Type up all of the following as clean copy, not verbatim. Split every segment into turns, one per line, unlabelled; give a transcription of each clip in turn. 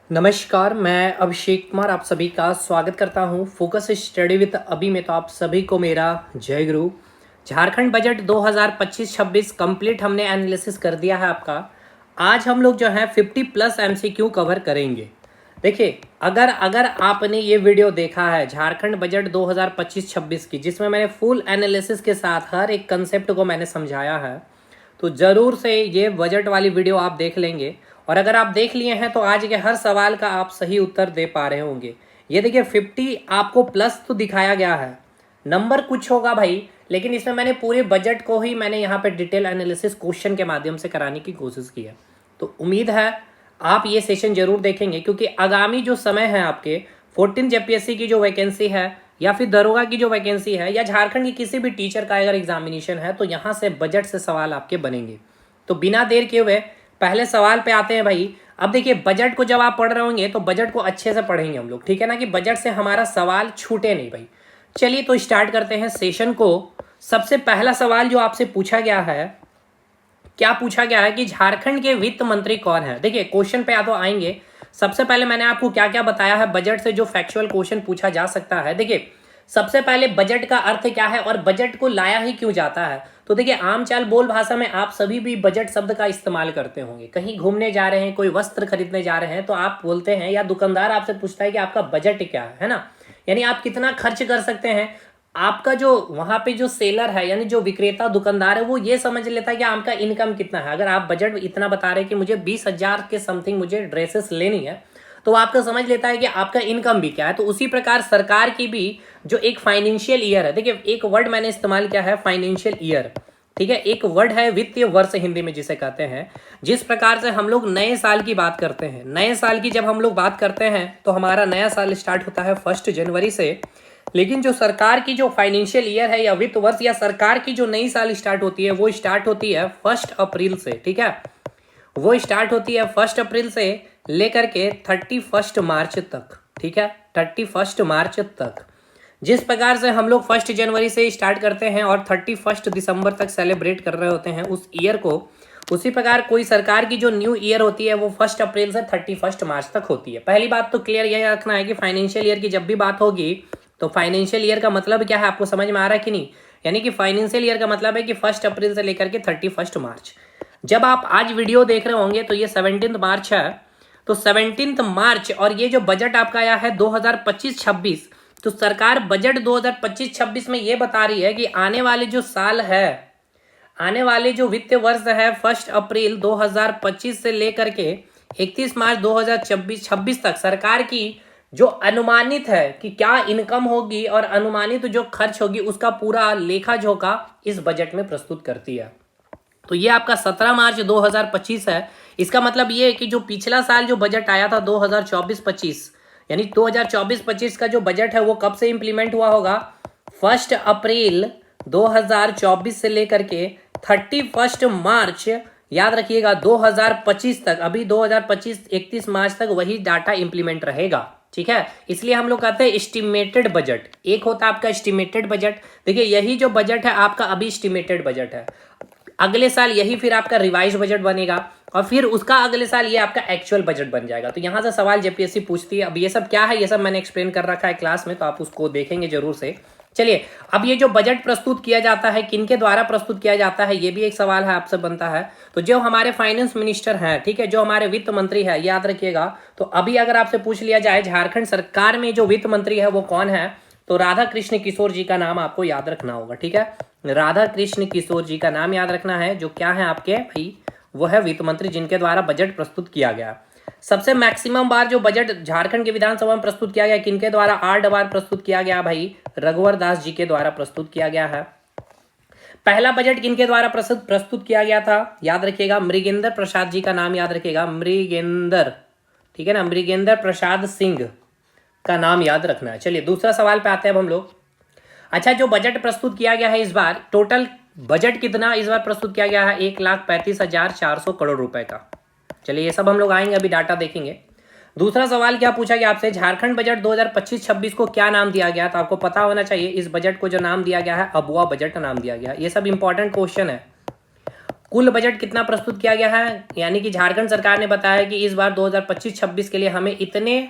नमस्कार, मैं अभिषेक कुमार आप सभी का स्वागत करता हूं फोकस स्टडी विद अभी में। तो आप सभी को मेरा जय गुरु। झारखंड बजट 2025-26 कंप्लीट हमने एनालिसिस कर दिया है आपका। आज हम लोग जो है 50 प्लस एमसीक्यू कवर करेंगे। देखिए, अगर अगर आपने ये वीडियो देखा है झारखंड बजट 2025-26 की, जिसमें मैंने फुल एनालिसिस के साथ हर एक कंसेप्ट को मैंने समझाया है, तो ज़रूर से ये बजट वाली वीडियो आप देख लेंगे। और अगर आप देख लिए हैं तो आज के हर सवाल का आप सही उत्तर दे पा रहे होंगे। ये देखिए 50 आपको प्लस तो दिखाया गया है, नंबर कुछ होगा भाई, लेकिन इसमें मैंने पूरे बजट को ही मैंने यहाँ पे डिटेल एनालिसिस क्वेश्चन के माध्यम से कराने की कोशिश की है। तो उम्मीद है आप ये सेशन जरूर देखेंगे, क्योंकि आगामी जो समय है आपके 14 जेपीएससी की जो वैकेंसी है, या फिर दरोगा की जो वैकेंसी है, या झारखंड की किसी भी टीचर का अगर एग्जामिनेशन है, तो यहाँ से बजट से सवाल आपके बनेंगे। तो बिना देर किए हुए पहले सवाल पे आते हैं भाई। अब देखिए, बजट को जब आप पढ़ रहे होंगे तो बजट को अच्छे से पढ़ेंगे हम लोग, ठीक है ना, कि बजट से हमारा सवाल छूटे नहीं भाई। चलिए तो स्टार्ट करते हैं सेशन को। सबसे पहला सवाल जो आपसे पूछा गया है, क्या पूछा गया है कि झारखंड के वित्त मंत्री कौन है। देखिए क्वेश्चन पे तो आएंगे। सबसे पहले मैंने आपको क्या क्या बताया है बजट से जो फैक्चुअल क्वेश्चन पूछा जा सकता है। देखिए, सबसे पहले बजट का अर्थ क्या है और बजट को लाया ही क्यों जाता है। तो देखिए, आम चाल बोल भाषा में आप सभी भी बजट शब्द का इस्तेमाल करते होंगे। कहीं घूमने जा रहे हैं, कोई वस्त्र खरीदने जा रहे हैं, तो आप बोलते हैं, या दुकानदार आपसे पूछता है कि आपका बजट क्या है ना, यानी आप कितना खर्च कर सकते हैं। आपका जो वहां पे जो सेलर है, यानी जो विक्रेता दुकानदार है, वो ये समझ लेता है कि आपका इनकम कितना है। अगर आप बजट इतना बता रहे हैं कि मुझे 20,000 के समथिंग मुझे ड्रेसेस लेनी है, तो आपका समझ लेता है कि आपका इनकम भी क्या है। तो उसी प्रकार सरकार की भी जो एक फाइनेंशियल ईयर है, देखिए एक वर्ड मैंने इस्तेमाल किया है फाइनेंशियल ईयर, ठीक है, एक वर्ड है वित्तीय वर्ष हिंदी में जिसे कहते हैं। जिस प्रकार से हम लोग नए साल की बात करते हैं, नए साल की जब हम लोग बात करते हैं तो हमारा नया साल स्टार्ट होता है 1 जनवरी से। लेकिन जो सरकार की जो फाइनेंशियल ईयर है, या वित्त वर्ष, या सरकार की जो नई साल स्टार्ट होती है, वो स्टार्ट होती है 1 अप्रैल से, ठीक है। वो स्टार्ट होती है 1 अप्रैल से लेकर के 31 मार्च तक, ठीक है, 31 मार्च तक। जिस प्रकार से हम लोग 1 जनवरी से स्टार्ट करते हैं और 31 दिसंबर तक सेलिब्रेट कर रहे होते हैं उस ईयर को, उसी प्रकार कोई सरकार की जो न्यू ईयर होती है वो 1 अप्रैल से 31 मार्च तक होती है। पहली बात तो क्लियर यह रखना है कि फाइनेंशियल ईयर की जब भी बात होगी तो फाइनेंशियल ईयर का मतलब क्या है, आपको समझ में आ रहा है कि नहीं। यानी कि फाइनेंशियल ईयर का मतलब है कि 1 अप्रैल से लेकर के 31 मार्च। जब आप आज वीडियो देख रहे होंगे तो ये 17 मार्च है। तो 17 मार्च, और ये जो बजट आपका आया है 2025-26, तो सरकार बजट 2025-26 में ये बता रही है कि आने वाले जो साल है, आने वाले जो वित्तीय वर्ष है 1 अप्रैल 2025 से लेकर के 31 मार्च 2026 तक सरकार की जो अनुमानित है कि क्या इनकम होगी और अनुमानित जो खर्च होगी, उसका पूरा लेखा जोखा इस बजट में प्रस्तुत करती है। तो ये आपका 17 मार्च 2025 है। इसका मतलब ये है कि जो पिछला साल जो बजट आया था 2024-25, यानी 2024-25 का जो बजट है वो कब से इंप्लीमेंट हुआ होगा, 1 अप्रैल 2024 से लेकर के 31 मार्च, याद रखिएगा, 2025 तक। अभी 2025 31 मार्च तक वही डाटा इंप्लीमेंट रहेगा, ठीक है। इसलिए हम लोग कहते हैं एस्टिमेटेड बजट। एक होता है आपका एस्टिमेटेड बजट। देखिए, यही जो बजट है आपका अभी एस्टिमेटेड बजट है। अगले साल यही फिर आपका रिवाइज बजट बनेगा, और फिर उसका अगले साल ये आपका एक्चुअल बजट बन जाएगा। तो यहाँ से सवाल जेपीएससी पूछती है। अब ये सब क्या है, ये सब मैंने एक्सप्लेन कर रखा है क्लास में, तो आप उसको देखेंगे जरूर से। चलिए, अब ये जो बजट प्रस्तुत किया जाता है, किनके द्वारा प्रस्तुत किया जाता है, ये भी एक सवाल है आपसे बनता है। तो जो हमारे फाइनेंस मिनिस्टर हैं, ठीक है, जो हमारे वित्त मंत्री है, याद रखिएगा। तो अभी अगर आपसे पूछ लिया जाए झारखंड सरकार में जो वित्त मंत्री है वो कौन है, तो राधा कृष्ण किशोर जी का नाम आपको याद रखना होगा, ठीक है। राधा कृष्ण किशोर जी का नाम याद रखना है, जो क्या है आपके भाई, वो है वित्त मंत्री जिनके द्वारा बजट प्रस्तुत किया गया। सबसे मैक्सिमम बार जो बजट झारखंड के विधानसभा में प्रस्तुत किया गया, किनके द्वारा 8 बार प्रस्तुत किया गया भाई, रघुवर दास जी के द्वारा प्रस्तुत किया गया है। पहला बजट किनके द्वारा प्रस्तुत किया गया था, याद रखिएगा, मृगेंद्र प्रसाद जी का नाम याद रखिएगा, मृगेंद्र, ठीक है ना, मृगेंद्र प्रसाद सिंह का नाम याद रखना है। चलिए दूसरा सवाल पे आते हैं अब हम लोग। अच्छा, जो बजट प्रस्तुत किया गया है इस बार, टोटल बजट कितना इस बार प्रस्तुत किया गया है, 1,35,400 करोड़ रुपए का। चलिए ये सब हम लोग आएंगे, अभी डाटा देखेंगे। दूसरा सवाल क्या पूछा गया आपसे, झारखंड बजट 2025-26 को क्या नाम दिया गया। तो आपको पता होना चाहिए, इस बजट को जो नाम दिया गया है अबुआ बजट नाम दिया गया। ये सब इंपॉर्टेंट क्वेश्चन है। कुल बजट कितना प्रस्तुत किया गया है, यानी कि झारखंड सरकार ने बताया कि इस बार 2025-26 के लिए हमें इतने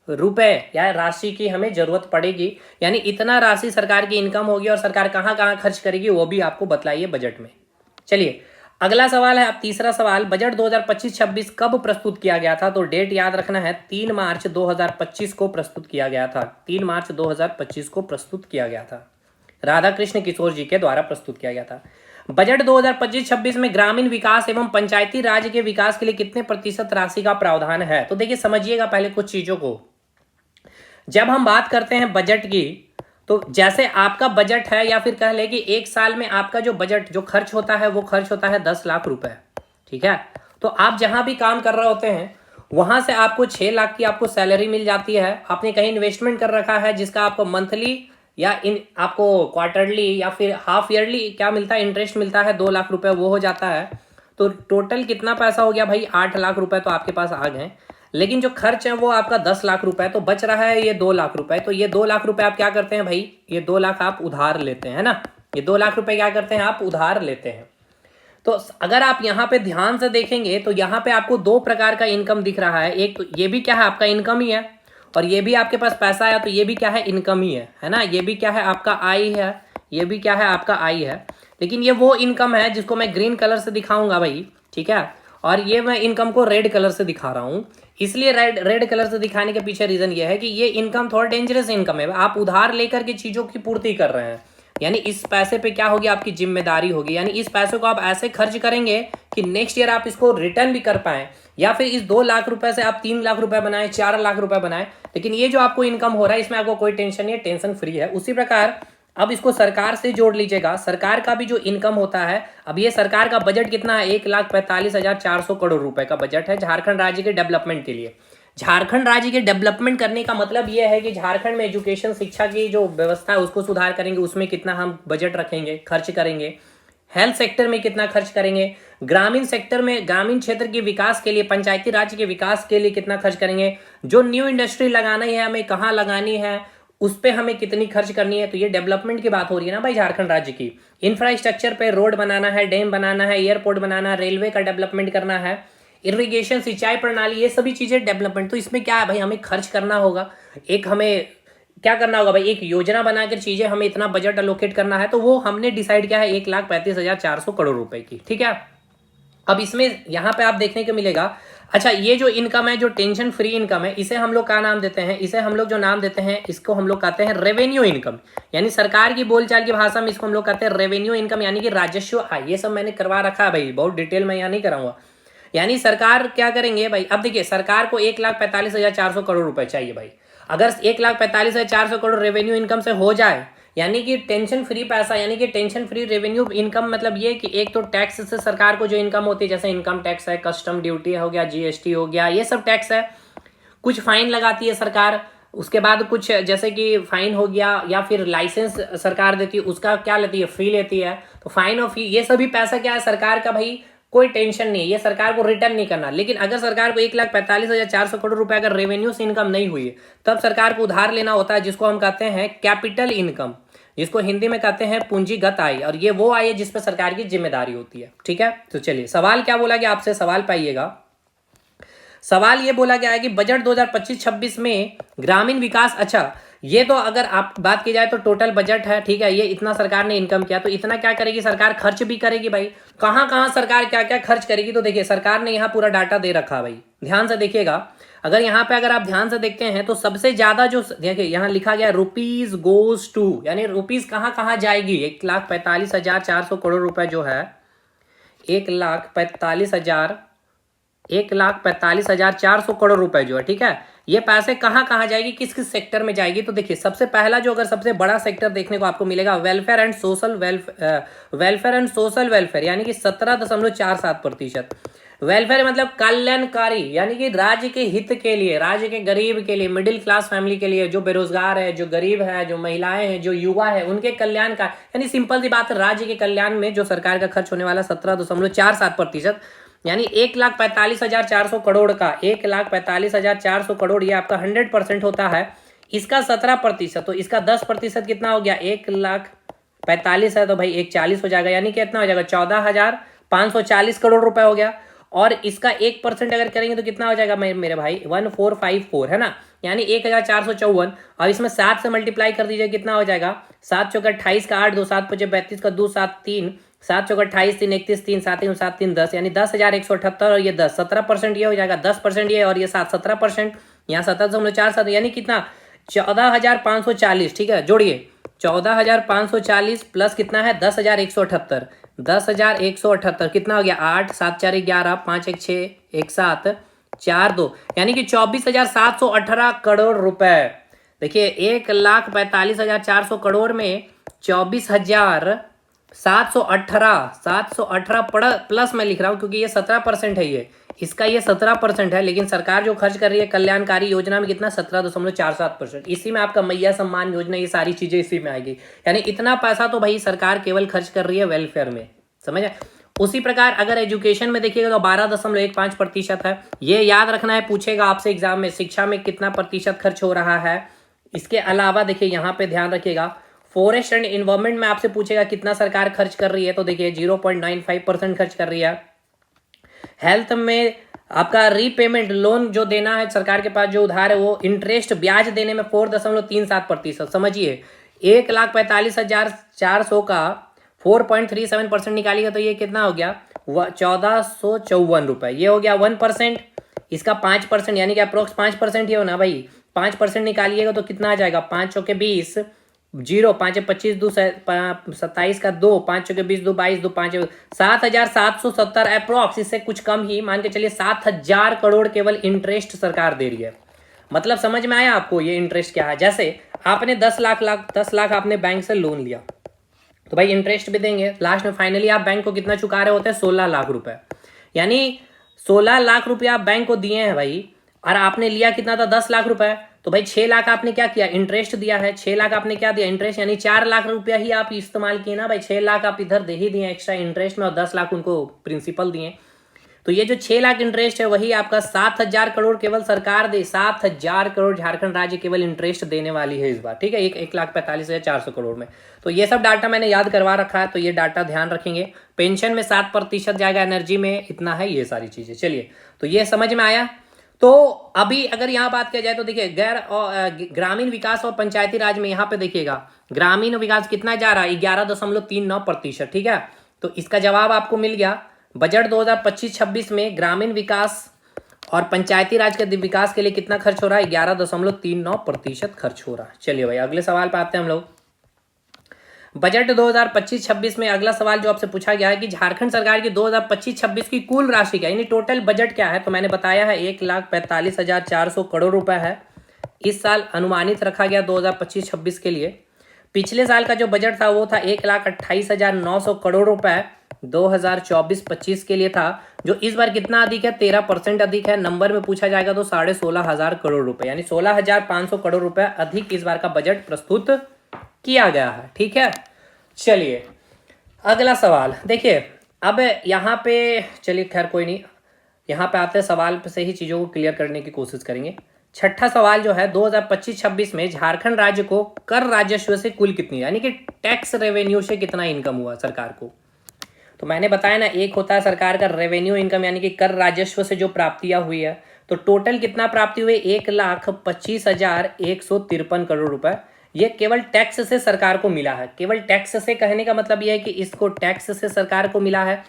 रुपए या राशि की हमें जरूरत पड़ेगी, यानी इतना राशि सरकार की इनकम होगी और सरकार कहाँ कहाँ खर्च करेगी वो भी आपको बतलाइए बजट में। चलिए अगला सवाल है, अब तीसरा सवाल, बजट 2025-26 कब प्रस्तुत किया गया था? तो डेट याद रखना है, 3 मार्च 2025 को प्रस्तुत किया गया था। 3 मार्च 2025 को प्रस्तुत किया गया था, राधा कृष्ण किशोर जी के द्वारा प्रस्तुत किया गया था। बजट 2025-26 में ग्रामीण विकास एवं पंचायती राज के विकास के लिए कितने प्रतिशत राशि का प्रावधान है? तो देखिए समझिएगा पहले कुछ चीजों को। जब हम बात करते हैं बजट की, तो जैसे आपका बजट है या फिर कह ले कि एक साल में आपका जो बजट जो खर्च होता है वो खर्च होता है 10 लाख रुपए, ठीक है। तो आप जहां भी काम कर रहे होते हैं वहां से आपको 6 लाख की आपको सैलरी मिल जाती है। आपने कहीं इन्वेस्टमेंट कर रखा है जिसका आपको मंथली या आपको क्वार्टरली या फिर हाफ ईयरली क्या मिलता है, इंटरेस्ट मिलता है 2 लाख रुपए, वो हो जाता है। तो टोटल कितना पैसा हो गया भाई? 8 लाख रुपए तो आपके पास आ गए। लेकिन जो खर्च है वो आपका 10 लाख रुपए, तो बच रहा है ये 2 लाख रुपए। तो ये 2 लाख रुपए आप क्या करते हैं भाई? ये 2 लाख आप उधार लेते हैं ना, ये 2 लाख रुपए क्या करते हैं? आप उधार लेते हैं। तो अगर आप यहाँ पे ध्यान से देखेंगे तो यहाँ पे आपको 2 प्रकार का इनकम दिख रहा है। एक तो ये भी क्या है? आपका इनकम ही है, और ये भी आपके पास पैसा है तो ये भी क्या है? इनकम ही है ना। ये भी क्या है? आपका आय है, ये भी क्या है? आपका आय है। लेकिन ये वो इनकम है जिसको मैं ग्रीन कलर से दिखाऊंगा भाई, ठीक है। और ये मैं इनकम को रेड कलर से दिखा रहा हूँ, इसलिए रेड कलर से दिखाने के पीछे रीजन ये है कि ये इनकम थोड़ा डेंजरस इनकम है। आप उधार लेकर के चीजों की पूर्ति कर रहे हैं, यानी इस पैसे पे क्या होगी? आपकी जिम्मेदारी होगी, यानी इस पैसे को आप ऐसे खर्च करेंगे कि नेक्स्ट ईयर आप इसको रिटर्न भी कर पाए, या फिर इस 2 लाख रुपए से आप 3 लाख रुपए बनाए, 4 लाख रुपए बनाए। लेकिन ये जो आपको इनकम हो रहा है इसमें आपको कोई टेंशन नहीं है, टेंशन फ्री है। उसी प्रकार अब इसको सरकार से जोड़ लीजिएगा। सरकार का भी जो इनकम होता है, अब ये सरकार का बजट कितना है? 1,45,400 करोड़ रुपए का बजट है झारखंड राज्य के डेवलपमेंट के लिए। झारखंड राज्य के डेवलपमेंट करने का मतलब यह है कि झारखंड में एजुकेशन शिक्षा की जो व्यवस्था है उसको सुधार करेंगे, उसमें कितना हम बजट रखेंगे, खर्च करेंगे। हेल्थ सेक्टर में कितना खर्च करेंगे, ग्रामीण सेक्टर में ग्रामीण क्षेत्र के विकास के लिए, पंचायती राज के विकास के लिए कितना खर्च करेंगे, जो न्यू इंडस्ट्री लगानी है हमें कहाँ लगानी है, उस पर हमें कितनी खर्च करनी है। तो ये डेवलपमेंट की बात हो रही है ना भाई झारखंड राज्य की। इंफ्रास्ट्रक्चर पे रोड बनाना है, डैम बनाना है, एयरपोर्ट बनाना है, रेलवे का डेवलपमेंट करना है, इरिगेशन सिंचाई प्रणाली, ये सभी चीजें डेवलपमेंट। तो इसमें क्या है भाई? हमें खर्च करना होगा, एक हमें क्या करना होगा भाई? एक योजना बनाकर चीजें हमें इतना बजट अलोकेट करना है, तो वो हमने डिसाइड किया है 1,35,400 करोड़ रुपए की, ठीक है। अब इसमें यहाँ पे आप देखने को मिलेगा, अच्छा ये जो इनकम है, जो टेंशन फ्री इनकम है, इसे हम लोग क्या नाम देते हैं? इसे हम लोग जो नाम देते हैं, इसको हम लोग कहते हैं रेवेन्यू इनकम, यानी सरकार की बोलचाल की भाषा में इसको हम लोग कहते हैं रेवेन्यू इनकम, यानी कि राजस्व आय। ये सब मैंने करवा रखा है भाई, बहुत डिटेल में यहाँ नहीं कराऊंगा। यानी सरकार क्या करेंगे भाई? अब देखिए सरकार को 1,45,400 करोड़ रुपए चाहिए भाई। अगर 1,45,400 करोड़ रेवेन्यू इनकम से हो जाए, यानी कि टेंशन फ्री पैसा, यानी कि टेंशन फ्री रेवेन्यू इनकम, मतलब ये कि एक तो टैक्स से सरकार को जो इनकम होती है, जैसे इनकम टैक्स है, कस्टम ड्यूटी हो गया, जीएसटी हो गया, ये सब टैक्स है। कुछ फाइन लगाती है सरकार, उसके बाद कुछ जैसे कि फाइन हो गया, या फिर लाइसेंस सरकार देती है, उसका क्या लेती है? फी लेती है। तो फाइन और फी, ये सभी पैसा क्या है सरकार का भाई? कोई टेंशन नहीं है, ये सरकार को रिटर्न नहीं करना। लेकिन अगर सरकार को 1,45,400 करोड़ रुपए अगर रेवेन्यू से इनकम नहीं हुई, तब सरकार को उधार लेना होता है, जिसको हम कहते हैं कैपिटल इनकम, जिसको हिंदी में कहते हैं पूंजीगत आय। और ये वो आय है जिस पर सरकार की जिम्मेदारी होती है, ठीक है। तो चलिए सवाल क्या बोला गया आपसे, सवाल पाइएगा। सवाल ये बोला गया है कि बजट 2025-26 में ग्रामीण विकास, अच्छा ये तो अगर आप बात की जाए तो टोटल बजट है, ठीक है, ये इतना सरकार ने इनकम किया, तो इतना क्या करेगी सरकार? खर्च भी करेगी भाई। कहाँ कहाँ सरकार क्या क्या खर्च करेगी? तो देखिए सरकार ने यहाँ पूरा डाटा दे रखा है भाई, ध्यान से देखिएगा। अगर यहाँ पे अगर आप ध्यान से देखते हैं तो सबसे ज्यादा जो देखिए यहाँ लिखा गया रुपीज गोज टू, यानी रुपीज कहाँ कहाँ जाएगी? 1,45,400 करोड़ रुपए जो है, 1,45,400 करोड़ रुपए जो है, ठीक है, ये पैसे कहाँ कहाँ जाएगी, किस किस सेक्टर में जाएगी? तो देखिए सबसे पहला जो अगर सबसे बड़ा सेक्टर देखने को आपको मिलेगा वेलफेयर एंड सोशल वेलफेयर, यानी कि 17.47%। वेलफेयर मतलब कल्याणकारी, यानी कि राज्य के हित के लिए, राज्य के गरीब के लिए, मिडिल क्लास फैमिली के लिए, जो बेरोजगार है, जो गरीब है, जो महिलाएं हैं, जो युवा है, उनके कल्याण का, यानी सिंपल सी बात है, राज्य के कल्याण में जो सरकार का खर्च होने वाला 17.47%, यानी 1,45,400 करोड़ का 1,45,400 करोड़, ये आपका 100% होता है। इसका 17%, तो इसका 10% कितना हो गया? 1,45,000 है तो भाई 1,40 हो जाएगा, यानी कितना हो जाएगा? 540 करोड़ रुपए हो गया। और इसका 1% अगर करेंगे तो कितना हो जाएगा मेरे भाई 1454 है ना, यानी 1454। और इसमें 7 से मल्टीप्लाई कर दीजिए, कितना हो जाएगा 7 चौका 28 का 8 2 7 5 32 का 2 7 3 7 चौका 28 3 31 3 7 3 7 3 10, यानी 10,178। और ये 10 17% ये हो जाएगा, 10% ये और ये 7 17%, यहाँ 17.47, यानी कितना 14,540। ठीक है, जोड़िए 14,540 प्लस कितना है 10,178, 10,178 कितना हो गया 8 7 4 11 5 1 6 1 7 4 2, यानी कि 24,718 करोड़ रुपए। देखिए 1,45,400 करोड़ में 24,718 प्लस मैं लिख रहा हूँ क्योंकि ये 17% है, ये इसका ये 17% है, लेकिन सरकार जो खर्च कर रही है कल्याणकारी योजना में कितना 17.47%। इसी में आपका मैया सम्मान योजना, ये सारी चीजें इसी में आएगी, यानी इतना पैसा तो भाई सरकार केवल खर्च कर रही है वेलफेयर में, समझ आए। उसी प्रकार अगर एजुकेशन में देखिएगा तो 12.15% है। ये याद रखना है, पूछेगा आपसे एग्जाम में, शिक्षा में कितना प्रतिशत खर्च हो रहा है। इसके अलावा देखिए यहाँ पे ध्यान रखिएगा, फॉरेस्ट एंड इन्वायरमेंट में आपसे पूछेगा कितना सरकार खर्च कर रही है, तो देखिए 0.95% खर्च कर रही है। हेल्थ में आपका रीपेमेंट लोन जो देना है सरकार के पास, जो उधार है वो इंटरेस्ट ब्याज देने में 4.37%। समझिए 1,45,400 का 4.37% निकालिएगा तो ये कितना हो गया 1,454 रुपए, ये हो गया 1%। इसका 5% यानी कि अप्रोक्स 5% ही हो ना भाई, 5% निकालिएगा तो कितना आ जाएगा 5 चौके 20, 0 5 25 2 27 का 2 5 चौके 20 2 22 2 5 7,770 अप्रोक्स, इससे कुछ कम ही मान के चलिए 7,000 करोड़ केवल इंटरेस्ट सरकार दे रही है। मतलब समझ में आया आपको ये इंटरेस्ट क्या है। जैसे आपने 10 लाख आपने बैंक से लोन लिया तो भाई इंटरेस्ट भी देंगे, लास्ट में फाइनली आप बैंक को कितना चुका रहे होते हैं 16 लाख रुपए, यानी 16 लाख रुपया आप बैंक को दिए हैं भाई, और आपने लिया कितना था 10 लाख रुपए, तो भाई 6 लाख आपने क्या किया इंटरेस्ट दिया है, 6 लाख आपने क्या दिया इंटरेस्ट, यानी 4 लाख रुपया ही आप इस्तेमाल किए ना भाई, 6 लाख आप इधर दे ही दिए एक्स्ट्रा इंटरेस्ट में और 10 लाख उनको प्रिंसिपल दिए। तो ये जो 6 लाख इंटरेस्ट है वही आपका 7,000 करोड़ केवल सरकार दे, 7,000 करोड़ झारखंड राज्य केवल इंटरेस्ट देने वाली है इस बार। ठीक है, 1,45,400 करोड़ में। तो ये सब डाटा मैंने याद करवा रखा है, तो ये डाटा ध्यान रखेंगे। पेंशन में 7% जाएगा, एनर्जी में इतना है, ये सारी चीजें। चलिए तो ये समझ में आया। तो अभी अगर यहाँ बात किया जाए तो देखिए ग्रामीण विकास और पंचायती राज में यहाँ पे देखिएगा ग्रामीण विकास कितना जा रहा है 11.39%। ठीक है, तो इसका जवाब आपको मिल गया। बजट 2025-26 में ग्रामीण विकास और पंचायती राज के विकास के लिए कितना खर्च हो रहा है 11.39% खर्च हो रहा है। चलिए भाई अगले सवाल पे आते हैं हम लोग। बजट 2025-26 में अगला सवाल जो आपसे पूछा गया है कि झारखंड सरकार की 2025-26 की कुल राशि क्या, यानी टोटल बजट क्या है, तो मैंने बताया है 1,45,400 करोड़ रुपए है। इस साल अनुमानित रखा गया 2025-26 के लिए। पिछले साल का जो बजट था वो था 1,28,900 करोड़ रुपए 2024-25 के लिए था, जो इस बार कितना अधिक है 13% अधिक है। नंबर में पूछा जाएगा तो 16,500 करोड़ रुपए, यानी 16,500 करोड़ रुपए अधिक इस बार का बजट प्रस्तुत किया गया है। ठीक है, चलिए अगला सवाल देखिए। अब यहाँ पे चलिए खैर कोई नहीं, यहाँ पे आते हैं सवाल से ही चीज़ों को क्लियर करने की कोशिश करेंगे। छठा सवाल जो है 2025-26 में झारखंड राज्य को कर राजस्व से कुल कितनी, यानी कि टैक्स रेवेन्यू से कितना इनकम हुआ सरकार को। तो मैंने बताया ना, एक होता है सरकार का रेवेन्यू इनकम, यानी कि कर राजस्व से जो प्राप्तियां हुई है, तो टोटल कितना प्राप्ति हुई 1,25,153 करोड़ रुपए। ये केवल टैक्स से सरकार को मिला है। केवल टैक्स से कहने का मतलब यह है कि इसको टैक्स से सरकार को मिला है,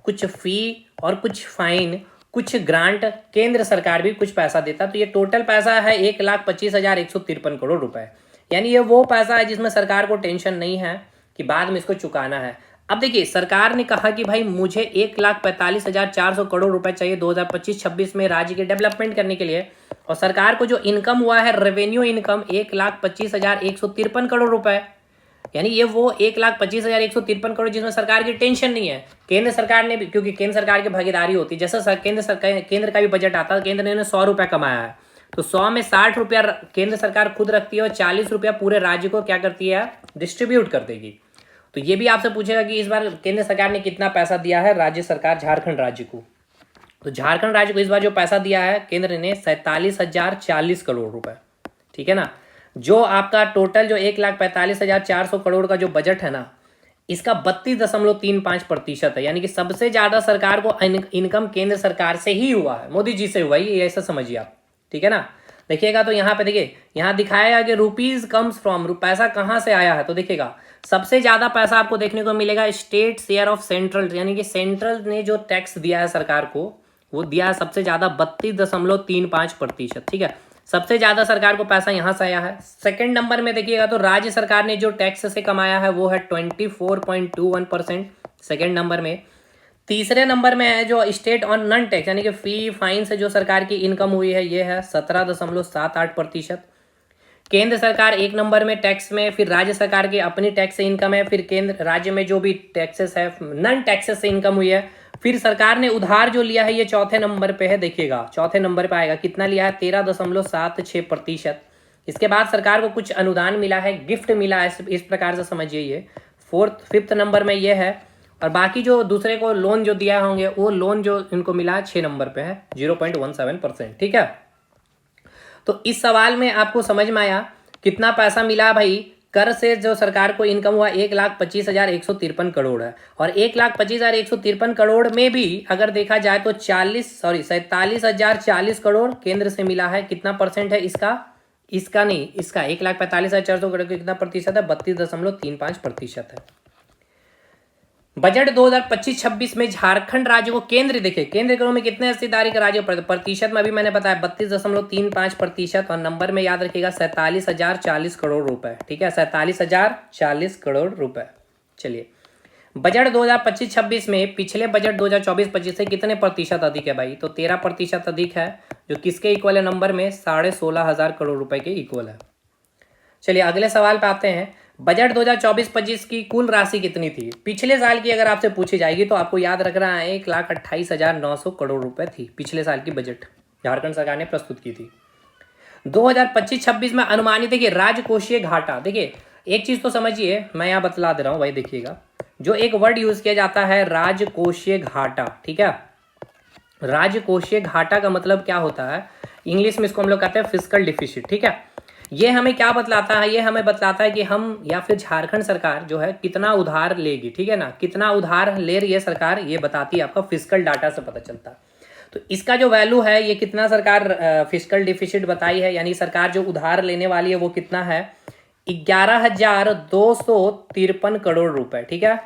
कुछ फी और कुछ फाइन, कुछ ग्रांट, केंद्र सरकार भी कुछ पैसा देता। तो ये टोटल पैसा है 1,25,153 करोड़ रुपए, यानी ये वो पैसा है जिसमें सरकार को टेंशन नहीं है कि बाद में इसको चुकाना है। अब देखिए सरकार ने कहा कि भाई मुझे 1,45,400 करोड़ रुपए चाहिए 2025-26 में राज्य के डेवलपमेंट करने के लिए, और सरकार को जो इनकम हुआ है रेवेन्यू इनकम 1,25,153 करोड़ रुपए, यानी ये वो 1,25,153 करोड़ जिसमें सरकार की टेंशन नहीं है। केंद्र सरकार ने भी, क्योंकि केंद्र सरकार की भागीदारी होती है, जैसा केंद्र का भी बजट आता है, केंद्र ने 100 रुपया कमाया है तो 100 में 60 रुपया केंद्र सरकार खुद रखती है और 40 रुपया पूरे राज्य को क्या करती है डिस्ट्रीब्यूट कर देगी। तो ये भी आपसे पूछेगा कि इस बार केंद्र सरकार ने कितना पैसा दिया है राज्य सरकार झारखंड राज्य को। तो झारखंड राज्य को इस बार जो पैसा दिया है केंद्र ने 47,040 करोड़ रुपए। ठीक है ना, जो आपका टोटल जो 1,45,400 करोड़ का जो बजट है ना, इसका 32.35% है, यानी कि सबसे ज्यादा सरकार को इनकम केंद्र सरकार से ही हुआ है, मोदी जी से हुआ, ये ऐसा समझिए आप, ठीक है ना। देखिएगा तो यहाँ पे देखिए, यहाँ दिखाया है कि रुपीज कम्स फ्रॉम, पैसा कहाँ से आया है, तो देखिएगा सबसे ज्यादा पैसा आपको देखने को मिलेगा स्टेट शेयर ऑफ सेंट्रल, यानी कि सेंट्रल ने जो टैक्स दिया है सरकार को, वो दिया है सबसे ज्यादा 32.35%, ठीक है। सबसे ज्यादा सरकार को पैसा यहां से आया है। सेकंड नंबर में देखिएगा तो राज्य सरकार ने जो टैक्स से कमाया है वो है 24.21%, सेकंड नंबर में। तीसरे नंबर में है जो स्टेट ऑन नॉन टैक्स, यानी कि फी फाइन से जो सरकार की इनकम हुई है, ये है 17.78%। केंद्र सरकार एक नंबर में टैक्स में, फिर राज्य सरकार की अपनी टैक्स से इनकम है, फिर केंद्र राज्य में जो भी टैक्सेस है नॉन टैक्सेस से इनकम हुई है, फिर सरकार ने उधार जो लिया है ये चौथे नंबर पे है। देखिएगा चौथे नंबर पे आएगा, कितना लिया है 13.76%। इसके बाद सरकार को कुछ अनुदान मिला है, गिफ्ट मिला है, इस प्रकार से समझिए। ये फिफ्थ नंबर में ये है, और बाकी जो दूसरे को लोन जो दिया होंगे वो लोन जो इनको मिला है 6 नंबर पे है 0.17%, ठीक है। तो इस सवाल में आपको समझ में आया कितना पैसा मिला भाई। कर से जो सरकार को इनकम हुआ 1,25,153 करोड़ है, और 1,25,153 करोड़ में भी अगर देखा जाए तो 47,040 करोड़ केंद्र से मिला है। कितना परसेंट है इसका, इसका नहीं, इसका 1,45,400 करोड़ कितना प्रतिशत है, 32.35% है। बजट 2025-26 में झारखंड राज्य को केंद्र, देखिए केंद्र करों में कितने हिस्सेदारी का राज्य, प्रतिशत में अभी मैंने बताया 32.35%, और नंबर में याद रखिएगा 47,040 करोड़ रुपए, ठीक है, 47,040 करोड़ रुपए। चलिए बजट 2025-26 में पिछले बजट 2024-25 से कितने प्रतिशत अधिक है भाई, तो 13% अधिक है, जो किसके इक्वल है, नंबर में 16,500 करोड़ रुपए के इक्वल है। चलिए अगले सवाल पे आते हैं। बजट 2024-25 की कुल राशि कितनी थी, पिछले साल की अगर आपसे पूछी जाएगी तो आपको याद रख रहा है 1,28,900 करोड़ रुपए थी पिछले साल की बजट झारखंड सरकार ने प्रस्तुत की थी। 2025-26 में अनुमानित, देखिए राजकोषीय घाटा, देखिए एक चीज तो समझिए, मैं यहाँ बतला दे रहा हूँ भाई, देखिएगा जो एक वर्ड यूज किया जाता है राजकोषीय घाटा, ठीक है। राजकोषीय घाटा का मतलब क्या होता है, इंग्लिश में इसको हम लोग कहते हैं फिस्कल डिफिसिट, ठीक है। ये हमें क्या बतलाता है, ये हमें बतलाता है कि हम या फिर झारखंड सरकार जो है कितना उधार लेगी, ठीक है ना, कितना उधार ले रही है सरकार, ये बताती है, आपका फिस्कल डाटा से पता चलता है। तो इसका जो वैल्यू है, ये कितना सरकार फिस्कल डिफिसिट बताई है, यानी सरकार जो उधार लेने वाली है वो कितना है, 11,253 करोड़ रुपए, ठीक है,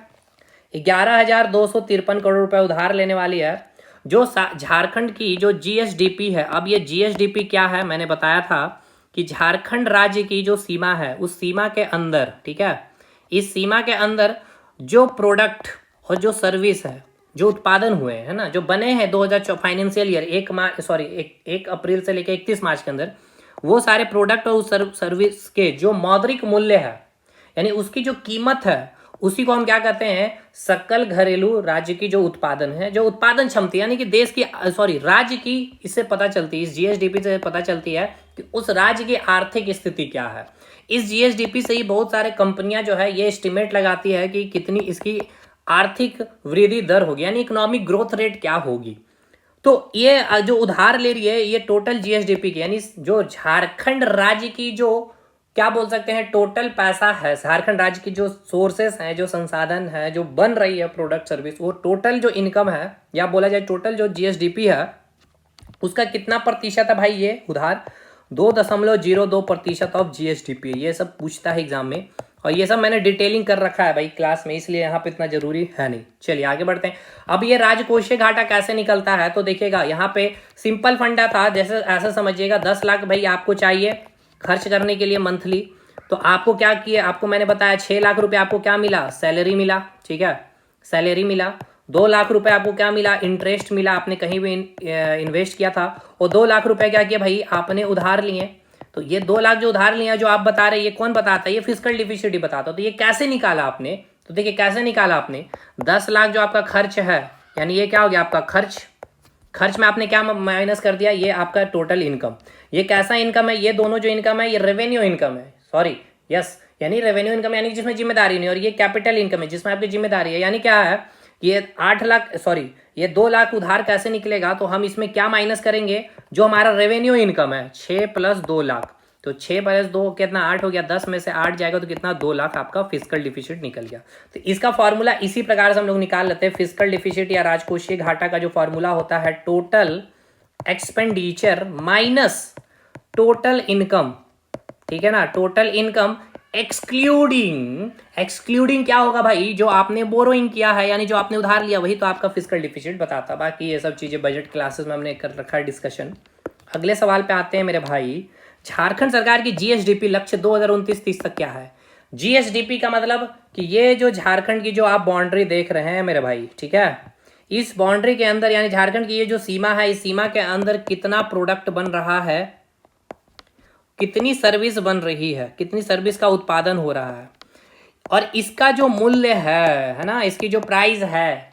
11,253 करोड़ रुपए उधार लेने वाली है। जो झारखंड की जो जीएसडीपी है, अब ये जीएसडीपी क्या है, मैंने बताया था कि झारखंड राज्य की जो सीमा है उस सीमा के अंदर, ठीक है, इस सीमा के अंदर जो प्रोडक्ट और जो सर्विस है, जो उत्पादन हुए हैं ना, जो बने हैं 2000 फाइनेंशियल ईयर 1 अप्रैल से लेकर 31 मार्च के अंदर, वो सारे प्रोडक्ट और उस सर्विस के जो मौद्रिक मूल्य है, यानी उसकी जो कीमत है, उसी को हम क्या कहते हैं, सकल घरेलू राज्य की जो उत्पादन है, जो उत्पादन क्षमता, यानी कि देश की राज्य की, इससे पता चलती है, इस जीएसडीपी से पता चलती है कि उस राज्य की आर्थिक स्थिति क्या है। इस जीएसडीपी से ही बहुत सारे कंपनियां जो है ये एस्टिमेट लगाती है कि कितनी इसकी आर्थिक वृद्धि दर होगी, यानी इकोनॉमिक ग्रोथ रेट क्या होगी। तो ये जो उधार ले रही है, ये टोटल जीएसडीपी की, यानी जो झारखंड राज्य की जो क्या बोल सकते हैं टोटल पैसा है, झारखंड राज्य की जो सोर्सेस हैं, जो संसाधन है, जो बन रही है प्रोडक्ट सर्विस, वो टोटल जो इनकम है, या बोला जाए टोटल जो जीएसडीपी है, उसका कितना प्रतिशत है भाई, ये उधार 2.02% ऑफ जीएसडीपी। ये सब पूछता है एग्जाम में, और ये सब मैंने डिटेलिंग कर रखा है भाई क्लास में, इसलिए यहाँ पे इतना जरूरी है नहीं। चलिए आगे बढ़ते हैं। अब ये राजकोषीय घाटा कैसे निकलता है, तो देखिएगा यहाँ पे सिंपल फंडा था, जैसे ऐसा समझिएगा 10 लाख भाई आपको चाहिए खर्च करने के लिए मंथली, तो आपको क्या किया, आपको मैंने बताया 6 लाख रुपए आपको क्या मिला, सैलरी मिला, ठीक है, सैलरी मिला। 2 लाख रुपए आपको क्या मिला, इंटरेस्ट मिला, आपने कहीं भी इन्वेस्ट किया था, और 2 लाख रुपए क्या किया भाई, आपने उधार लिए। तो ये 2 लाख जो उधार लिया जो आप बता रहे, ये कौन बताता है, ये फिस्कल डिफिसिट बताता है। तो ये कैसे निकाला आपने, तो देखिए कैसे निकाला आपने, 10 लाख जो आपका खर्च है, यानी ये क्या हो गया आपका खर्च में आपने क्या माइनस कर दिया, ये आपका टोटल इनकम। ये कैसा इनकम है, ये दोनों जो इनकम है ये रेवेन्यू इनकम है, यानी रेवेन्यू इनकम, यानी जिसमें जिम्मेदारी नहीं, और ये कैपिटल इनकम है जिसमें आपकी जिम्मेदारी है। यानी क्या है, ये 2 लाख उधार कैसे निकलेगा, तो हम इसमें क्या माइनस करेंगे, जो हमारा रेवेन्यू इनकम है 6 + 2 लाख, तो 6+2 कितना 8 हो गया, 10 में से 8 जाएगा तो कितना 2 लाख आपका फिजिकल डिफिसिट निकल गया। तो इसका फॉर्मूला इसी प्रकार से हम लोग निकाल लेते हैं। फिजिकल डिफिसिट या राजकोषीय घाटा का जो फॉर्मूला होता है total expenditure minus total income, ठीक है ना, टोटल इनकम एक्सक्लूडिंग क्या होगा भाई, जो आपने बोरोइंग किया है यानी जो आपने उधार लिया वही तो आपका फिजिकल डिफिसिट बताता। बाकी ये सब चीजें बजट क्लासेस में हमने कर रखा है डिस्कशन। अगले सवाल पे आते हैं मेरे भाई। झारखंड सरकार की जीएसडीपी लक्ष्य 2029-30 तक क्या है। जीएसडीपी का मतलब कि ये जो झारखंड की जो आप बाउंड्री देख रहे हैं मेरे भाई, ठीक है, इस बाउंड्री के अंदर यानी झारखंड की ये जो सीमा है, इस सीमा के अंदर कितना प्रोडक्ट बन रहा है, कितनी सर्विस बन रही है, कितनी सर्विस का उत्पादन हो रहा है, और इसका जो मूल्य है ना, इसकी जो प्राइस है,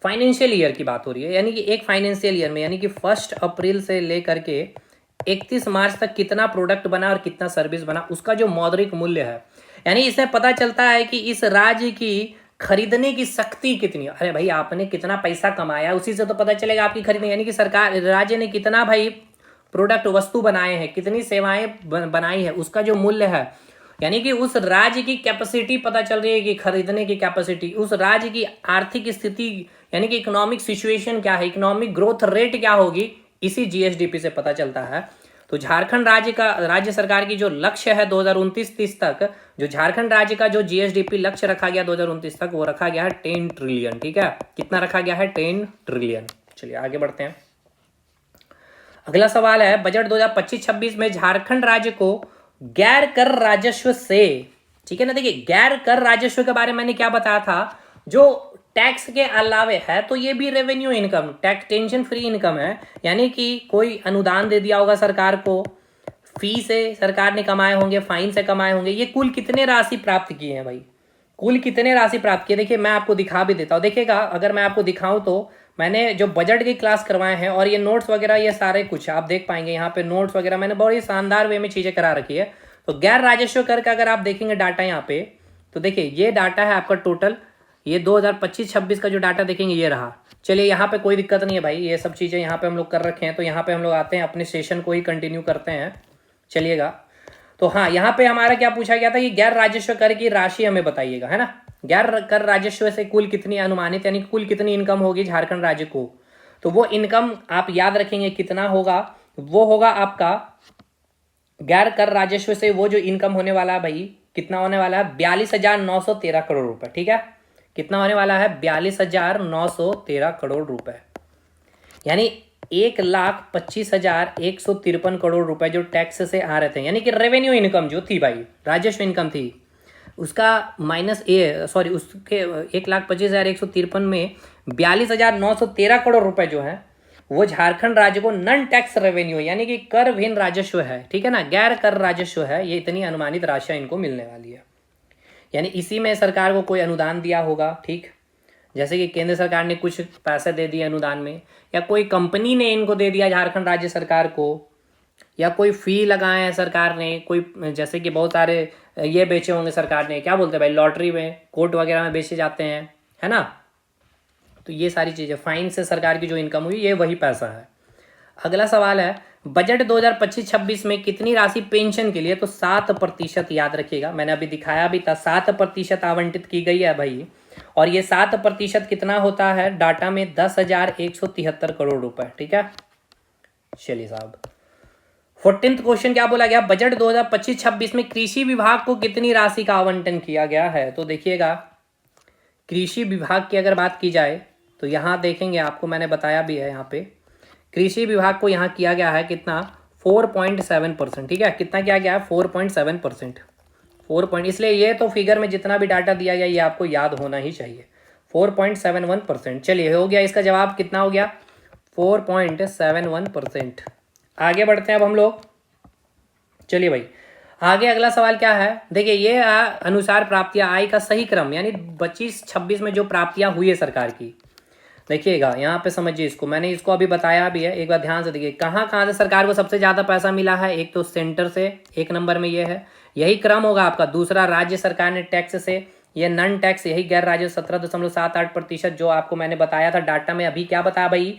फाइनेंशियल ईयर की बात हो रही है, यानी कि एक फाइनेंशियल ईयर में यानी कि 1 अप्रैल से लेकर के 31 मार्च तक कितना प्रोडक्ट बना और कितना सर्विस बना, उसका जो मौद्रिक मूल्य है, यानी इससे पता चलता है कि इस राज्य की खरीदने की शक्ति कितनी है। अरे भाई आपने कितना पैसा कमाया उसी से तो पता चलेगा आपकी खरीदने, यानी कि सरकार राज्य ने कितना भाई प्रोडक्ट वस्तु बनाए हैं, कितनी सेवाएं बनाई है, उसका जो मूल्य है, यानी कि उस राज्य की कैपेसिटी पता चल रही है कि खरीदने की कैपेसिटी, उस राज्य की आर्थिक स्थिति यानी कि इकोनॉमिक सिचुएशन क्या है, इकोनॉमिक ग्रोथ रेट क्या होगी, इसी जीएसडीपी से पता चलता है। तो झारखंड राज्य सरकार की जो लक्ष्य है 2029-30 तक, जो झारखंड राज्य का जो जीएसडीपी लक्ष्य रखा गया 2029 तक, वो रखा गया है 10 ट्रिलियन। ठीक है, कितना रखा गया है, 10 ट्रिलियन। चलिए आगे बढ़ते हैं। अगला सवाल है, बजट 2025-26 में झारखंड राज्य को गैर कर राजस्व से, ठीक है ना, देखिए गैर कर राजस्व के बारे में मैंने क्या बताया था, जो टैक्स के अलावे है तो ये भी revenue income, tax tension free income है, यानी कि कोई अनुदान दे दिया होगा सरकार को, फी से सरकार ने कमाए होंगे, फाइन से कमाए होंगे, ये कुल कितने राशि प्राप्त किए हैं भाई, कुल कितने राशि प्राप्त किए। देखिए मैं आपको दिखा भी देता हूँ, देखिएगा अगर मैं आपको दिखाऊं तो मैंने जो बजट की क्लास करवाए हैं और ये नोट्स वगैरह ये सारे कुछ आप देख पाएंगे, यहाँ पे नोट्स वगैरह मैंने बड़ी शानदार वे में चीजें करा रखी है। तो गैर राजस्व कर का अगर आप देखेंगे डाटा यहाँ पे, तो देखिए ये डाटा है आपका टोटल, ये 2025-26 का जो डाटा देखेंगे ये रहा। चलिए यहाँ पे कोई दिक्कत नहीं है भाई, ये सब चीजें यहाँ पे हम लोग कर रखे हैं, तो यहाँ पे हम लोग आते हैं अपने सेशन को ही कंटिन्यू करते हैं। चलिएगा, तो हाँ यहाँ पे हमारा क्या पूछा गया था कि गैर राजस्व कर की राशि हमें बताइएगा, है ना, गैर कर राजस्व से कुल कितनी अनुमानित यानी कुल कितनी इनकम होगी झारखंड राज्य को। तो वो इनकम आप याद रखेंगे कितना होगा, वो होगा आपका गैर कर राजस्व से वो जो इनकम होने वाला है भाई, कितना होने वाला है, 42,913 करोड़ रुपए। ठीक है, कितना होने वाला है, 42,913 करोड़ रुपए, यानी 1,25,153 करोड़ रुपए जो टैक्स से आ रहे थे, यानी कि रेवेन्यू इनकम जो थी भाई, राजस्व इनकम थी, उसका माइनस उसके 1,25,153 में 42,913 करोड़ रुपए जो है वो झारखंड राज्य को नन टैक्स रेवेन्यू यानी कि कर भिन्न राजस्व है, ठीक है ना, गैर कर राजस्व है, ये इतनी अनुमानित राशियां इनको मिलने वाली है। यानी इसी में सरकार को कोई अनुदान दिया होगा, ठीक, जैसे कि केंद्र सरकार ने कुछ पैसे दे दिए अनुदान में, या कोई कंपनी ने इनको दे दिया झारखंड राज्य सरकार को, या कोई फी लगाए हैं सरकार ने, कोई जैसे कि बहुत सारे ये बेचे होंगे सरकार ने, क्या बोलते हैं भाई, लॉटरी में, कोर्ट वगैरह में बेचे जाते हैं, है ना, तो ये सारी चीज़ें, फाइन से सरकार की जो इनकम हुई ये वही पैसा है। अगला सवाल है, बजट 2025-26 में कितनी राशि पेंशन के लिए, तो 7% याद रखिएगा, मैंने अभी दिखाया भी था, 7% आवंटित की गई है भाई, और ये 7% कितना होता है डाटा में, 10,173 करोड़ रुपए। ठीक है, चलिए साहब 14th क्वेश्चन क्या बोला गया, बजट 2025-26 में कृषि विभाग को कितनी राशि का आवंटन किया गया है। तो देखिएगा कृषि विभाग की अगर बात की जाए तो यहाँ देखेंगे, आपको मैंने बताया भी है, यहाँ पे कृषि विभाग को यहाँ किया गया है कितना, 4.7%। ठीक है, कितना किया गया है, 4.7%, 4 इसलिए ये तो फिगर में जितना भी डाटा दिया गया ये आपको याद होना ही चाहिए, 4.71%। चलिए हो गया, इसका जवाब कितना हो गया, 4.71%। आगे बढ़ते हैं अब हम लोग। चलिए भाई आगे अगला सवाल क्या है, देखिए ये अनुसार प्राप्तियां आय का सही क्रम, यानी 25-26 में जो प्राप्तियां हुई है सरकार की, देखिएगा यहाँ पे समझिए इसको, मैंने इसको अभी बताया भी है, एक बार ध्यान से देखिए कहाँ कहाँ से सरकार को सबसे ज़्यादा पैसा मिला है। एक तो सेंटर से, एक नंबर में ये है, यही क्रम होगा आपका। दूसरा राज्य सरकार ने टैक्स से, ये नन टैक्स यही गैर राज्य 17.78% जो आपको मैंने बताया था डाटा में। अभी क्या बताया भाई,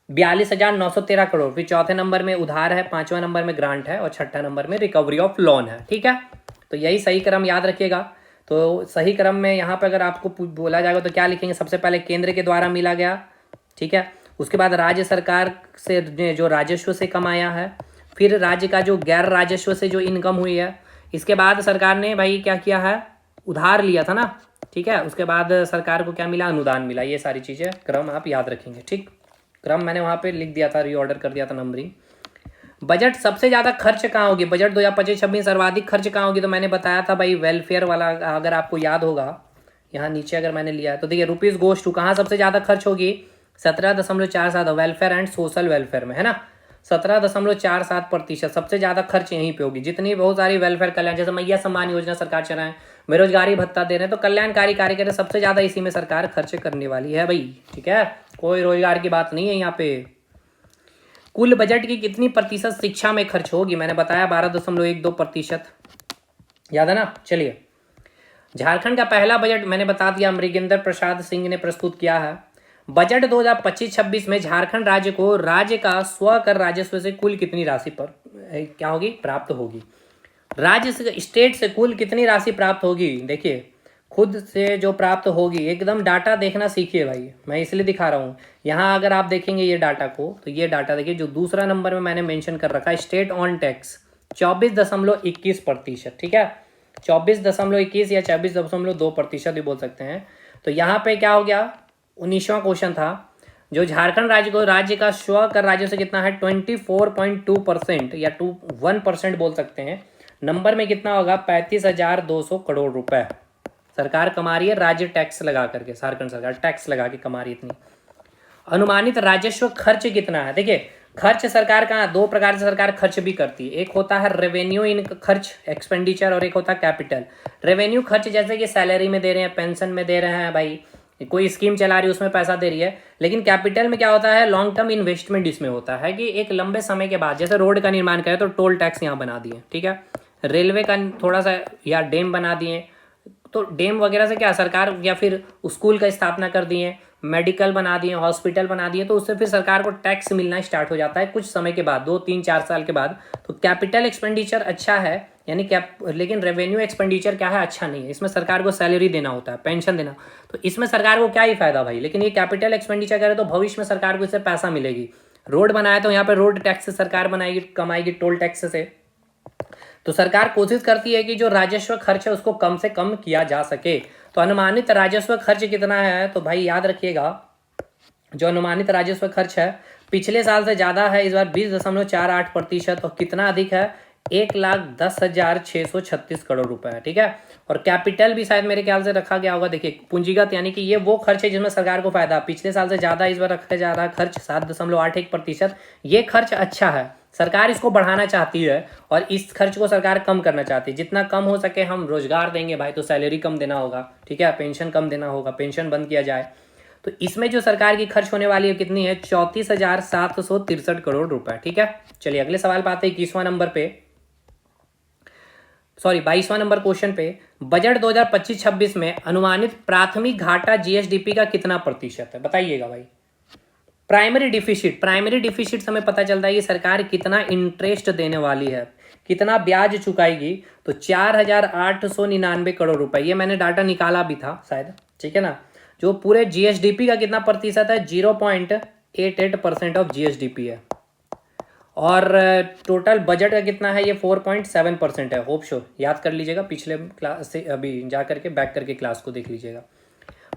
42,913 करोड़। फिर चौथे नंबर में उधार है, पांचवा नंबर में ग्रांट है और छठा नंबर में रिकवरी ऑफ लोन है। ठीक है, तो यही सही क्रम याद रखिएगा। तो सही क्रम में यहाँ पे अगर आपको बोला जाएगा तो क्या लिखेंगे? सबसे पहले केंद्र के द्वारा मिला गया, ठीक है, उसके बाद राज्य सरकार से जो राजस्व से कमाया है, फिर राज्य का जो गैर राजस्व से जो इनकम हुई है, इसके बाद सरकार ने भाई क्या किया है? उधार लिया था ना, ठीक है, उसके बाद सरकार को क्या मिला? अनुदान मिला। ये सारी चीज़ें क्रम आप याद रखेंगे। ठीक, क्रम मैंने वहाँ पे लिख दिया था, रीऑर्डर कर दिया था नंबरिंग। बजट सबसे ज़्यादा खर्च कहाँ होगी? बजट 2025-26 सर्वाधिक खर्च कहाँ होगी? तो मैंने बताया था भाई वेलफेयर वाला, अगर आपको याद होगा यहाँ नीचे अगर मैंने लिया है तो देखिए रुपीज़ गोज टू कहाँ सबसे ज़्यादा खर्च होगी? 17.47 वेलफेयर एंड सोशल वेलफेयर में, है ना। 17.47% सबसे ज़्यादा खर्च यहीं पे होगी। जितनी बहुत सारी वेलफेयर कल्याण, जैसे मैया सम्मान योजना सरकार चलाए, बेरोजगारी भत्ता दे रहे हैं, तो कल्याणकारी कार्य करें, सबसे ज़्यादा इसी में सरकार खर्च करने वाली है भाई। ठीक है, कोई रोजगार की बात नहीं है यहाँ पे। कुल बजट की कितनी प्रतिशत शिक्षा में खर्च होगी? मैंने बताया 12.12%, याद है ना। चलिए, झारखंड का पहला बजट मैंने बता दिया, मृगेंद्र प्रसाद सिंह ने प्रस्तुत किया है। बजट 2025-26 में झारखंड राज्य को राज्य का स्व कर राजस्व से कुल कितनी राशि पर क्या होगी? प्राप्त होगी। राज्य से, स्टेट से कुल कितनी राशि प्राप्त होगी? देखिए, खुद से जो प्राप्त होगी, एकदम डाटा देखना सीखिए भाई, मैं इसलिए दिखा रहा हूँ। यहाँ अगर आप देखेंगे ये डाटा को, तो ये डाटा देखिए जो दूसरा नंबर में मैंने मेंशन कर रखा है, स्टेट ऑन टैक्स 24.21%। ठीक है, 24.21 या 24.2% भी बोल सकते हैं। तो यहाँ पे क्या हो गया? 19वां क्वेश्चन था, जो झारखंड राज्य को राज्य का स्व कर राज्य से कितना है? 24.2% या 1% बोल सकते हैं। नंबर में कितना होगा? 35,200 करोड़ रुपए सरकार कमा रही है, राज्य टैक्स लगा करके, झारखंड सरकार टैक्स लगा के कमा रही है इतनी। अनुमानित राजस्व खर्च कितना है? देखिए, खर्च सरकार का दो प्रकार से सरकार खर्च भी करती है। एक होता है रेवेन्यू इन खर्च, एक्सपेंडिचर, और एक होता है कैपिटल। रेवेन्यू खर्च जैसे कि सैलरी में दे रहे हैं, पेंशन में दे रहे हैं भाई, कोई स्कीम चला रही है उसमें पैसा दे रही है। लेकिन कैपिटल में क्या होता है? लॉन्ग टर्म इन्वेस्टमेंट इसमें होता है कि एक लंबे समय के बाद, जैसे रोड का निर्माण करें तो टोल टैक्स यहाँ बना दिए, ठीक है, रेलवे का थोड़ा सा या डैम बना दिए, तो डैम वगैरह से क्या सरकार, या फिर स्कूल का स्थापना कर दिए, मेडिकल बना दिए, हॉस्पिटल बना दिए, तो उससे फिर सरकार को टैक्स मिलना स्टार्ट हो जाता है कुछ समय के बाद, 2-3-4 साल के बाद। तो कैपिटल एक्सपेंडिचर अच्छा है, यानी लेकिन रेवेन्यू एक्सपेंडिचर क्या है? अच्छा नहीं है। इसमें सरकार को सैलरी देना होता है, पेंशन देना, तो इसमें सरकार को क्या ही फायदा भाई। लेकिन ये कैपिटल एक्सपेंडिचर करे तो भविष्य में सरकार को इससे पैसा मिलेगी। रोड बनाया तो यहाँ पे रोड टैक्स से सरकार बनाएगी, कमाएगी टोल टैक्स से। तो सरकार कोशिश करती है कि जो राजस्व खर्च है उसको कम से कम किया जा सके। तो अनुमानित राजस्व खर्च कितना है? तो भाई याद रखिएगा, जो अनुमानित राजस्व खर्च है पिछले साल से ज़्यादा है, इस बार 20.48%। और कितना अधिक है? 1,10,636 करोड़ रुपए है। ठीक है, और कैपिटल भी शायद मेरे ख्याल से रखा गया होगा। देखिए, पूंजीगत यानी कि ये वो खर्च है जिसमें सरकार को फायदा, पिछले साल से ज़्यादा इस बार रखा जा रहा है खर्च, 7.81%। ये खर्च अच्छा है, सरकार इसको बढ़ाना चाहती है और इस खर्च को सरकार कम करना चाहती है। जितना कम हो सके हम रोजगार देंगे भाई, तो सैलरी कम देना होगा, ठीक है, पेंशन कम देना होगा, पेंशन बंद किया जाए। तो इसमें जो सरकार की खर्च होने वाली है कितनी है? 34,763 करोड़ रुपए। ठीक है, चलिए अगले सवाल पे आते हैं, 21वां नंबर पे, सॉरी 22वां नंबर क्वेश्चन पे। बजट 2025-26 में अनुमानित प्राथमिक घाटा जीएसडीपी का कितना प्रतिशत है? बताइएगा भाई। प्राइमरी डिफिसिट से हमें पता चलता है कि सरकार कितना इंटरेस्ट देने वाली है, कितना ब्याज चुकाएगी। तो 4,899 करोड़ रुपए, ये मैंने डाटा निकाला भी था शायद, ठीक है ना। जो पूरे जीएसडीपी का कितना प्रतिशत है? 0.88% ऑफ जीएसडीपी है। और टोटल बजट का कितना है? ये 4.7% है। होप शो याद कर लीजिएगा, पिछले क्लास से अभी जा करके बैक करके क्लास को देख लीजिएगा।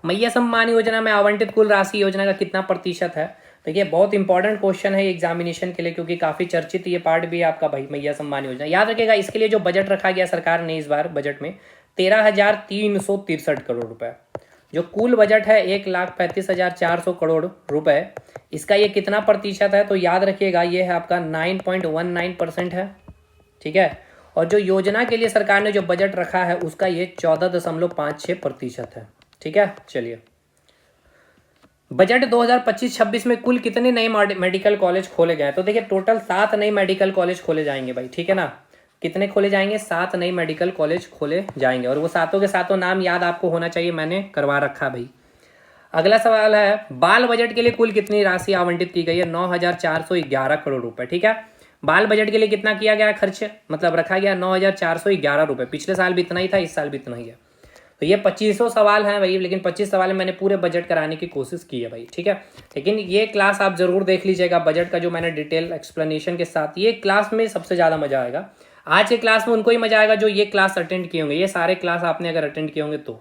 मैया सम्मान योजना में आवंटित कुल राशि योजना का कितना प्रतिशत है? देखिए, बहुत इंपॉर्टेंट क्वेश्चन है एग्जामिनेशन के लिए, क्योंकि काफ़ी चर्चित ये पार्ट भी है आपका भाई, मैया सम्मान योजना। याद रखिएगा, इसके लिए जो बजट रखा गया सरकार ने इस बार बजट में 13,363 करोड़ रुपए। जो कुल बजट है 1,35,400 करोड़ रुपए, इसका ये कितना प्रतिशत है? तो याद रखिएगा, ये है आपका 9.19% है। ठीक है, और जो योजना के लिए सरकार ने जो बजट रखा है उसका ये 14.56% है। ठीक है, चलिए, बजट 2025-26 में कुल कितने नए मेडिकल कॉलेज खोले गए? तो देखिए, टोटल 7 नए मेडिकल कॉलेज खोले जाएंगे भाई, ठीक है ना। कितने खोले जाएंगे? 7 नए मेडिकल कॉलेज खोले जाएंगे, और वो सातों के सातों नाम याद आपको होना चाहिए, मैंने करवा रखा भाई। अगला सवाल है, बाल बजट के लिए कुल कितनी राशि आवंटित की गई है? 9,411 करोड़ रुपए। ठीक है, बाल बजट के लिए कितना किया गया खर्च, मतलब रखा गया 9,411 रुपए। पिछले साल भी इतना ही था, इस साल भी इतना ही है। तो ये 2500 सवाल हैं भाई, लेकिन 25 सवाल में मैंने पूरे बजट कराने की कोशिश की है भाई। ठीक है, लेकिन ये क्लास आप जरूर देख लीजिएगा, बजट का जो मैंने डिटेल एक्सप्लेनेशन के साथ, ये क्लास में सबसे ज़्यादा मजा आएगा। आज के क्लास में उनको ही मजा आएगा जो ये क्लास अटेंड किए होंगे। ये सारे क्लास आपने अगर अटेंड किए होंगे तो,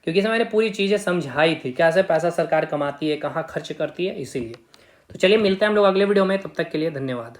क्योंकि इसमें मैंने पूरी चीज़ें समझाई थी, कैसे पैसा सरकार कमाती है, कहाँ खर्च करती है, इसीलिए। तो चलिए मिलते हैं हम लोग अगले वीडियो में, तब तक के लिए धन्यवाद।